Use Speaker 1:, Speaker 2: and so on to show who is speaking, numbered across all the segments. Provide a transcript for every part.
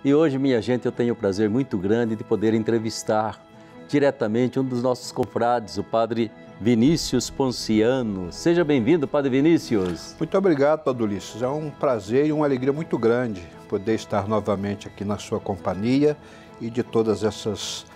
Speaker 1: E hoje, minha gente, eu tenho o prazer muito grande de poder entrevistar diretamente um dos nossos confrades, o Padre Vinícius Ponciano. Seja bem-vindo, Padre Vinícius.
Speaker 2: Muito obrigado, Padre Ulisses. É um prazer e uma alegria muito grande poder estar novamente aqui na sua companhia e de todas essas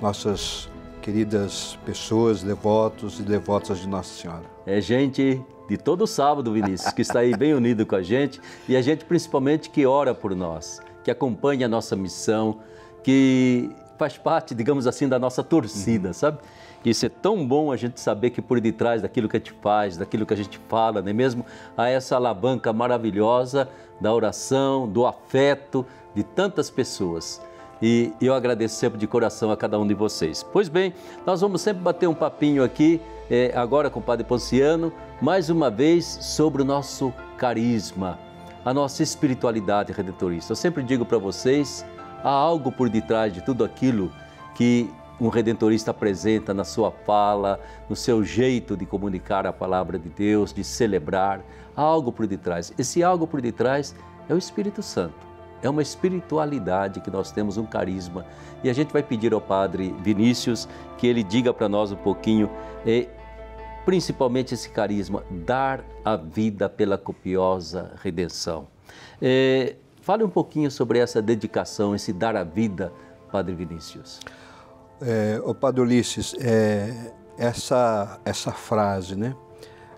Speaker 2: nossas queridas pessoas, devotos e devotas de Nossa Senhora.
Speaker 1: É gente de todo sábado, Vinícius, que está aí bem unido com a gente e a gente principalmente que ora por nós, que acompanha a nossa missão, que faz parte, digamos assim, da nossa torcida, sabe? Isso é tão bom a gente saber que por detrás daquilo que a gente faz, daquilo que a gente fala, não é mesmo? Há essa alavanca maravilhosa da oração, do afeto de tantas pessoas. E eu agradeço sempre de coração a cada um de vocês. Pois bem, nós vamos sempre bater um papinho aqui, agora com o Padre Ponciano, mais uma vez sobre o nosso carisma, a nossa espiritualidade redentorista. Eu sempre digo para vocês, há algo por detrás de tudo aquilo que um redentorista apresenta na sua fala, no seu jeito de comunicar a palavra de Deus, de celebrar. Há algo por detrás. Esse algo por detrás é o Espírito Santo. É uma espiritualidade que nós temos, um carisma. E a gente vai pedir ao Padre Vinícius que ele diga para nós um pouquinho, principalmente esse carisma, dar a vida pela copiosa redenção. Fale um pouquinho sobre essa dedicação, esse dar a vida, Padre Vinícius.
Speaker 2: O Padre Ulisses, essa frase, né?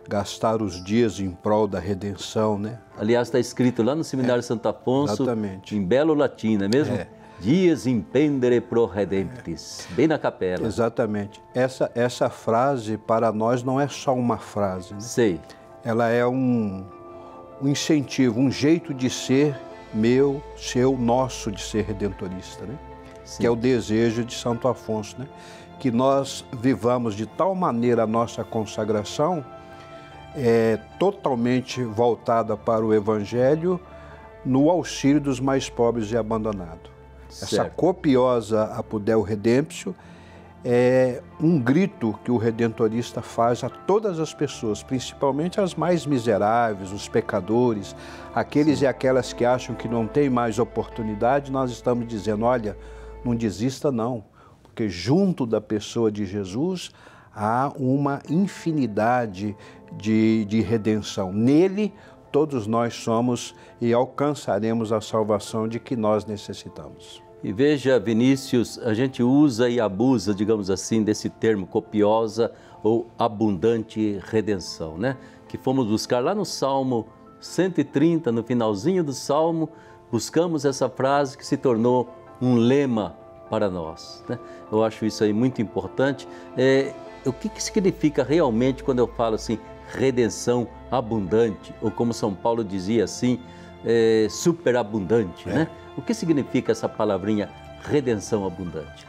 Speaker 2: Gastar os dias em prol da redenção, né?
Speaker 1: Aliás, está escrito lá no Seminário Santo Afonso,
Speaker 2: exatamente.
Speaker 1: Em belo latim, não é mesmo? Dies impendere pro redemptis, bem na capela.
Speaker 2: Exatamente. Essa frase, para nós, não é só uma frase, né?
Speaker 1: Sei.
Speaker 2: Ela é um incentivo, um jeito de ser meu, seu, nosso, de ser redentorista, né? Sim. Que é o desejo de Santo Afonso, né? Que nós vivamos de tal maneira a nossa consagração, totalmente voltada para o Evangelho, no auxílio dos mais pobres e abandonados.
Speaker 1: Certo.
Speaker 2: Essa copiosa Apudeu Redemptio é um grito que o redentorista faz a todas as pessoas, principalmente as mais miseráveis, os pecadores, aqueles Sim. e aquelas que acham que não tem mais oportunidade. Nós estamos dizendo, olha, não desista não, porque junto da pessoa de Jesus há uma infinidade de redenção. Nele, todos nós somos e alcançaremos a salvação de que nós necessitamos.
Speaker 1: E veja, Vinícius, a gente usa e abusa, digamos assim, desse termo copiosa ou abundante redenção, né? Que fomos buscar lá no Salmo 130, no finalzinho do Salmo, buscamos essa frase que se tornou um lema para nós, né? Eu acho isso aí muito importante. O que significa realmente quando eu falo assim, redenção abundante, ou como São Paulo dizia assim, superabundante, né? O que significa essa palavrinha redenção abundante?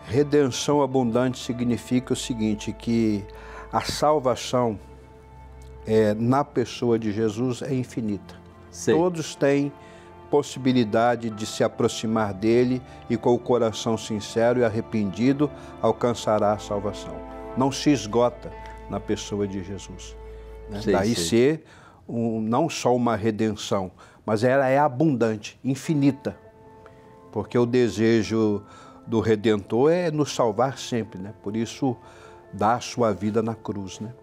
Speaker 2: Redenção abundante significa o seguinte, que a salvação na pessoa de Jesus é infinita.
Speaker 1: Sei.
Speaker 2: Todos têm possibilidade de se aproximar dele e com o coração sincero e arrependido alcançará a salvação. Não se esgota na pessoa de Jesus. Né? Daí ser não só uma redenção, mas ela é abundante, infinita, porque o desejo do Redentor é nos salvar sempre, né? Por isso dá a sua vida na cruz, né?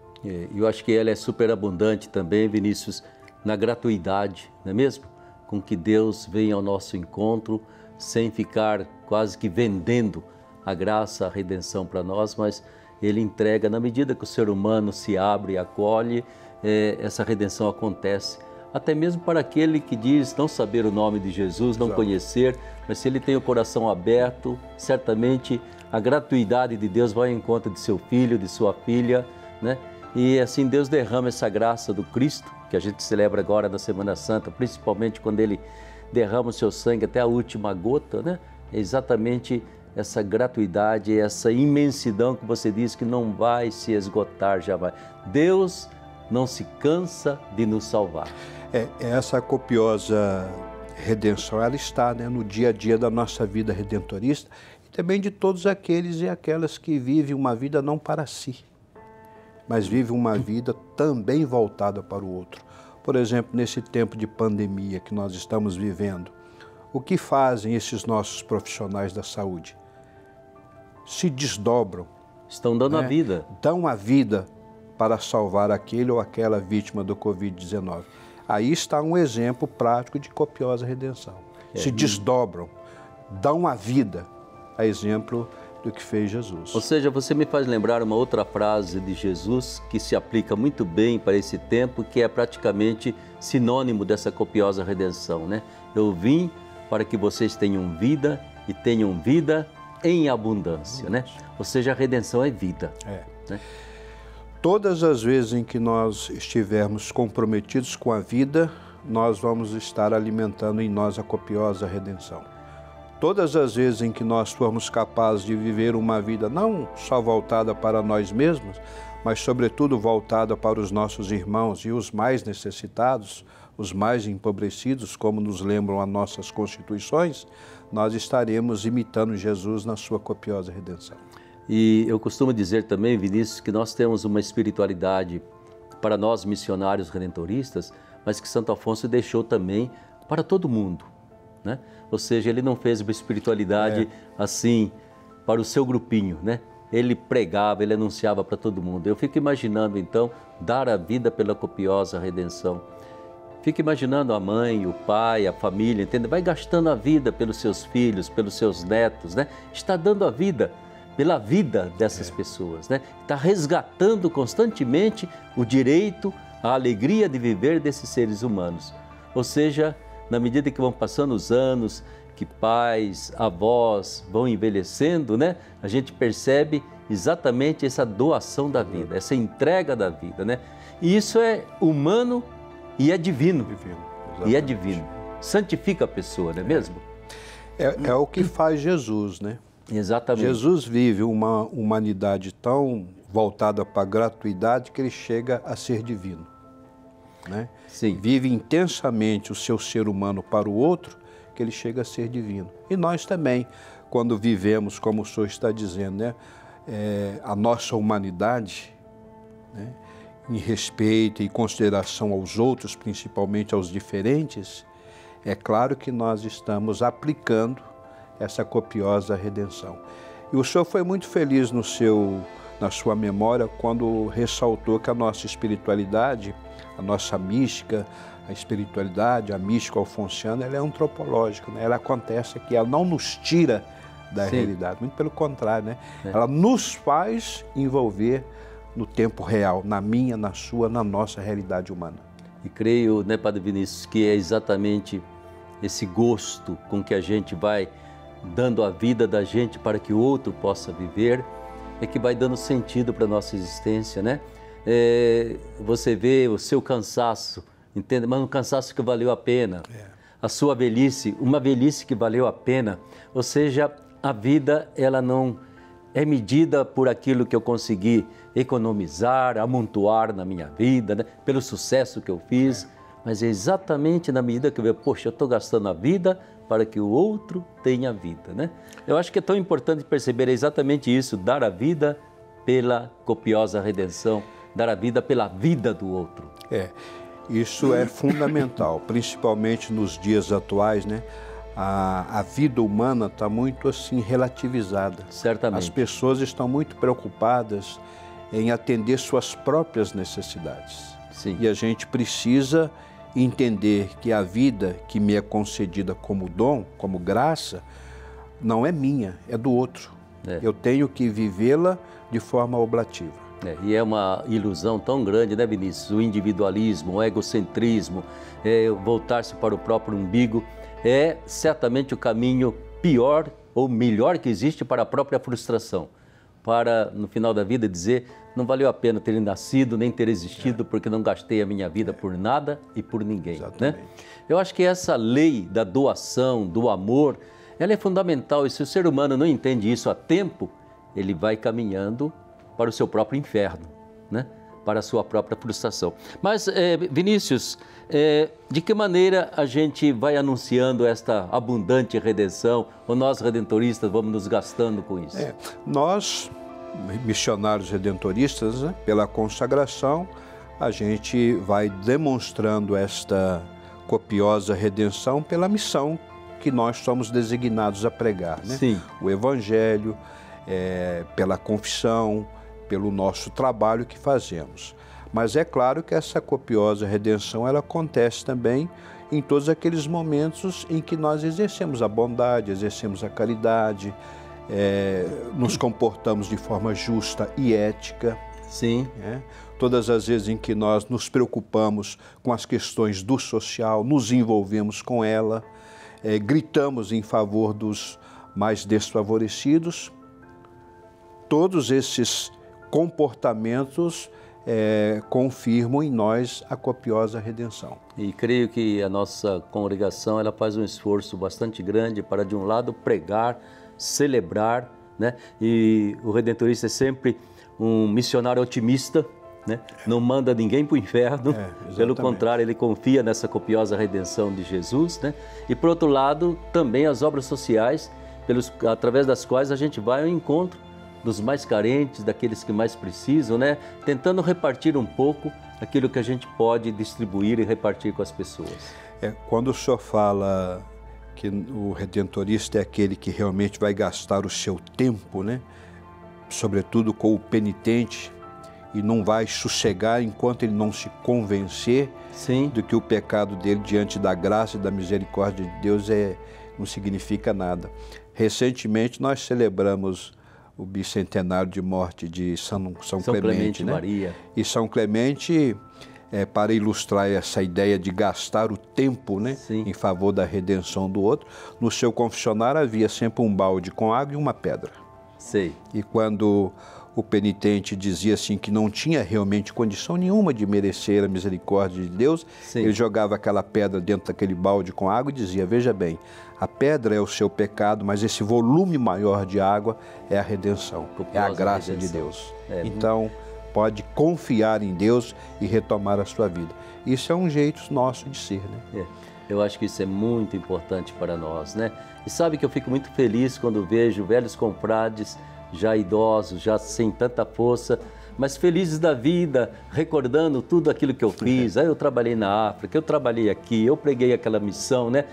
Speaker 1: Eu acho que ela é superabundante também, Vinícius, na gratuidade, não é mesmo? Com que Deus vem ao nosso encontro sem ficar quase que vendendo a graça, a redenção para nós, mas Ele entrega, na medida que o ser humano se abre e acolhe, essa redenção acontece. Até mesmo para aquele que diz não saber o nome de Jesus, não conhecer, mas se ele tem o coração aberto, certamente a gratuidade de Deus vai ao encontro de seu filho, de sua filha, né? E assim Deus derrama essa graça do Cristo, que a gente celebra agora na Semana Santa, principalmente quando Ele derrama o seu sangue até a última gota, né? É exatamente essa gratuidade, essa imensidão que você diz que não vai se esgotar jamais. Deus não se cansa de nos salvar.
Speaker 2: Essa copiosa redenção, ela está, né, no dia a dia da nossa vida redentorista e também de todos aqueles e aquelas que vivem uma vida não para si, mas vivem uma vida também voltada para o outro. Por exemplo, nesse tempo de pandemia que nós estamos vivendo, O que fazem esses nossos profissionais da saúde? Se desdobram.
Speaker 1: Estão dando a vida.
Speaker 2: Dão a vida para salvar aquele ou aquela vítima do Covid-19. Aí está um exemplo prático de copiosa redenção. Se desdobram, dão a vida, a exemplo do que fez Jesus.
Speaker 1: Ou seja, você me faz lembrar uma outra frase de Jesus que se aplica muito bem para esse tempo, que é praticamente sinônimo dessa copiosa redenção, né? Eu vim para que vocês tenham vida e tenham vida em abundância, né? Ou seja, a redenção é vida. Né?
Speaker 2: Todas as vezes em que nós estivermos comprometidos com a vida, nós vamos estar alimentando em nós a copiosa redenção. Todas as vezes em que nós formos capazes de viver uma vida não só voltada para nós mesmos, mas sobretudo voltada para os nossos irmãos e os mais necessitados, os mais empobrecidos, como nos lembram as nossas constituições, nós estaremos imitando Jesus na sua copiosa redenção.
Speaker 1: E eu costumo dizer também, Vinícius, que nós temos uma espiritualidade para nós missionários redentoristas, mas que Santo Afonso deixou também para todo mundo, né? Ou seja, ele não fez uma espiritualidade assim para o seu grupinho, né? Ele pregava, ele anunciava para todo mundo. Eu fico imaginando, então, dar a vida pela copiosa redenção. Fico imaginando a mãe, o pai, a família, entende? Vai gastando a vida pelos seus filhos, pelos seus netos, né? Está dando a vida pela vida dessas pessoas, né? Está resgatando constantemente o direito, a alegria de viver desses seres humanos. Ou seja, na medida que vão passando os anos, que pais, avós vão envelhecendo, né? A gente percebe exatamente essa doação da vida, essa entrega da vida, né? E isso é humano e é divino. E é divino. Santifica a pessoa, não é mesmo?
Speaker 2: É o que faz Jesus, né?
Speaker 1: Exatamente.
Speaker 2: Jesus vive uma humanidade tão voltada para a gratuidade que ele chega a ser divino, né?
Speaker 1: Sim.
Speaker 2: Vive intensamente o seu ser humano para o outro, que ele chega a ser divino. E nós também, quando vivemos, como o senhor está dizendo, né? A nossa humanidade, né? Em respeito e consideração aos outros, principalmente aos diferentes, é claro que nós estamos aplicando essa copiosa redenção. E o senhor foi muito feliz na sua memória quando ressaltou que a nossa espiritualidade, a nossa mística, a espiritualidade, a mística alfonsiana, ela é antropológica, né? Ela acontece aqui, ela não nos tira da realidade, muito pelo contrário, né? Ela nos faz envolver no tempo real, na minha, na sua, na nossa realidade humana.
Speaker 1: E creio, né, Padre Vinícius, que é exatamente esse gosto com que a gente vai dando a vida da gente para que o outro possa viver, é que vai dando sentido para a nossa existência, né? Você vê o seu cansaço, entende? Mas um cansaço que valeu a pena. A sua velhice, uma velhice que valeu a pena. Ou seja, a vida, ela não é medida por aquilo que eu consegui economizar, amontoar na minha vida, né? Pelo sucesso que eu fiz, mas é exatamente na medida que eu vejo, poxa, eu estou gastando a vida para que o outro tenha vida, né? Eu acho que é tão importante perceber exatamente isso, dar a vida pela copiosa redenção, dar a vida pela vida do outro.
Speaker 2: Isso é fundamental, principalmente nos dias atuais, né? A vida humana está muito assim relativizada.
Speaker 1: Certamente.
Speaker 2: As pessoas estão muito preocupadas em atender suas próprias necessidades.
Speaker 1: Sim.
Speaker 2: E a gente precisa entender que a vida que me é concedida como dom, como graça, não é minha, é do outro. Eu tenho que vivê-la de forma oblativa.
Speaker 1: E é uma ilusão tão grande, né, Vinícius? O individualismo, o egocentrismo, voltar-se para o próprio umbigo, é certamente o caminho pior ou melhor que existe para a própria frustração. Para, no final da vida, dizer, não valeu a pena ter nascido, nem ter existido, porque não gastei a minha vida por nada e por ninguém. Né? Eu acho que essa lei da doação, do amor, ela é fundamental. E se o ser humano não entende isso a tempo, ele vai caminhando para o seu próprio inferno, né? Para a sua própria frustração. Mas, Vinícius, de que maneira a gente vai anunciando esta abundante redenção, ou nós redentoristas vamos nos gastando com isso?
Speaker 2: Nós, missionários redentoristas, né, pela consagração, a gente vai demonstrando esta copiosa redenção pela missão que nós somos designados a pregar, né?
Speaker 1: Sim.
Speaker 2: O Evangelho, pela confissão, pelo nosso trabalho que fazemos. Mas é claro que essa copiosa redenção, ela acontece também em todos aqueles momentos em que nós exercemos a bondade, exercemos a caridade, nos comportamos de forma justa e ética.
Speaker 1: Sim.
Speaker 2: Todas as vezes em que nós nos preocupamos com as questões do social, nos envolvemos com ela, gritamos em favor dos mais desfavorecidos, todos esses comportamentos confirmam em nós a copiosa redenção.
Speaker 1: E creio que a nossa congregação ela faz um esforço bastante grande para, de um lado, pregar, celebrar, né? E o Redentorista é sempre um missionário otimista, né? Não manda ninguém para o inferno, pelo contrário, ele confia nessa copiosa redenção de Jesus, né? E, por outro lado, também as obras sociais, através das quais a gente vai ao encontro dos mais carentes, daqueles que mais precisam, né? Tentando repartir um pouco aquilo que a gente pode distribuir e repartir com as pessoas.
Speaker 2: Quando o senhor fala que o redentorista é aquele que realmente vai gastar o seu tempo, né? Sobretudo com o penitente, e não vai sossegar enquanto ele não se convencer de que o pecado dele diante da graça e da misericórdia de Deus não significa nada. Recentemente nós celebramos o bicentenário de morte de São Clemente, né?
Speaker 1: Maria.
Speaker 2: E São Clemente, para ilustrar essa ideia de gastar o tempo, né, em favor da redenção do outro, no seu confessionário havia sempre um balde com água e uma pedra.
Speaker 1: Sei.
Speaker 2: E quando o penitente dizia assim que não tinha realmente condição nenhuma de merecer a misericórdia de Deus, ele jogava aquela pedra dentro daquele balde com água e dizia: veja bem, a pedra é o seu pecado, mas esse volume maior de água é a redenção, é a graça de Deus. Então, pode confiar em Deus e retomar a sua vida. Isso é um jeito nosso de ser, né?
Speaker 1: Eu acho que isso é muito importante para nós, né? E sabe que eu fico muito feliz quando vejo velhos confrades, já idosos, já sem tanta força, mas felizes da vida, recordando tudo aquilo que eu fiz. Eu trabalhei na África, eu trabalhei aqui, eu preguei aquela missão, né?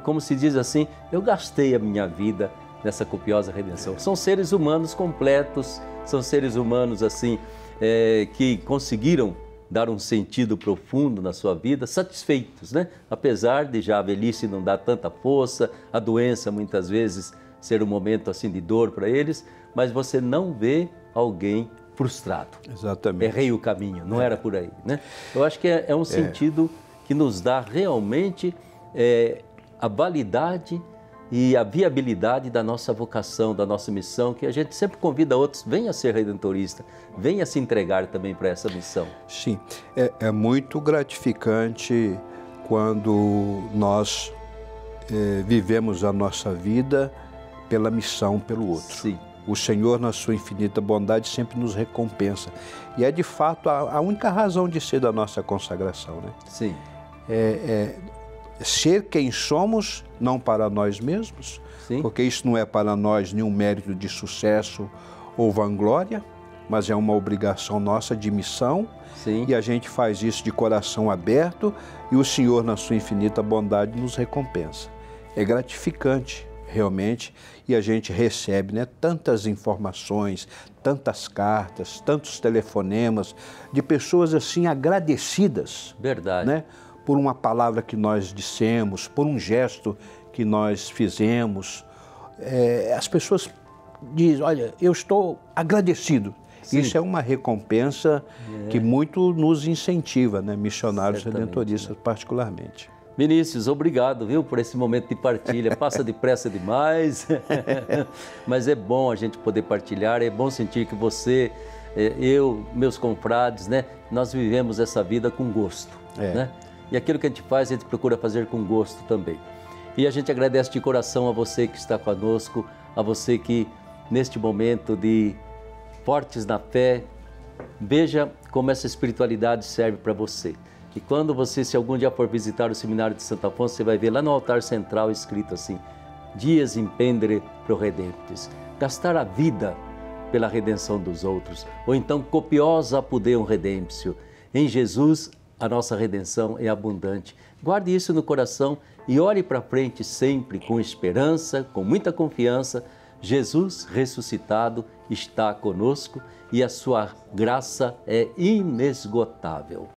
Speaker 1: Como se diz assim, eu gastei a minha vida nessa copiosa redenção. São seres humanos completos, são seres humanos assim, que conseguiram dar um sentido profundo na sua vida, satisfeitos, né? Apesar de já a velhice não dar tanta força, a doença muitas vezes ser um momento assim de dor para eles, mas você não vê alguém frustrado.
Speaker 2: Exatamente.
Speaker 1: Errei o caminho, não era por aí, né? Eu acho que é um sentido que nos dá realmente a validade e a viabilidade da nossa vocação, da nossa missão, que a gente sempre convida outros, venha ser redentorista, venha se entregar também para essa missão.
Speaker 2: Sim, é muito gratificante quando nós vivemos a nossa vida pela missão, pelo outro.
Speaker 1: Sim.
Speaker 2: O Senhor, na sua infinita bondade, sempre nos recompensa. E é, de fato, a única razão de ser da nossa consagração, né?
Speaker 1: Sim.
Speaker 2: Ser quem somos, não para nós mesmos, porque isso não é para nós nenhum mérito de sucesso ou vanglória, mas é uma obrigação nossa de missão. E a gente faz isso de coração aberto e o Senhor, na sua infinita bondade, nos recompensa. É gratificante, realmente, e a gente recebe, né, tantas informações, tantas cartas, tantos telefonemas de pessoas assim agradecidas.
Speaker 1: Verdade.
Speaker 2: Né, por uma palavra que nós dissemos, por um gesto que nós fizemos. As pessoas dizem: olha, eu estou agradecido. Isso é uma recompensa que muito nos incentiva, né, missionários redentoristas particularmente.
Speaker 1: Vinícius, obrigado, viu, por esse momento de partilha. Passa depressa demais, mas é bom a gente poder partilhar, é bom sentir que você, eu, meus confrades, né, nós vivemos essa vida com gosto, né? E aquilo que a gente faz, a gente procura fazer com gosto também. E a gente agradece de coração a você que está conosco, a você que, neste momento de fortes na fé, veja como essa espiritualidade serve para você. E quando você, se algum dia for visitar o Seminário de Santo Afonso, você vai ver lá no altar central escrito assim: Dies impendere pro redemptis. Gastar a vida pela redenção dos outros. Ou então, copiosa apudeum redemptio. Em Jesus, a nossa redenção é abundante. Guarde isso no coração e olhe para frente sempre com esperança, com muita confiança. Jesus ressuscitado está conosco e a sua graça é inesgotável.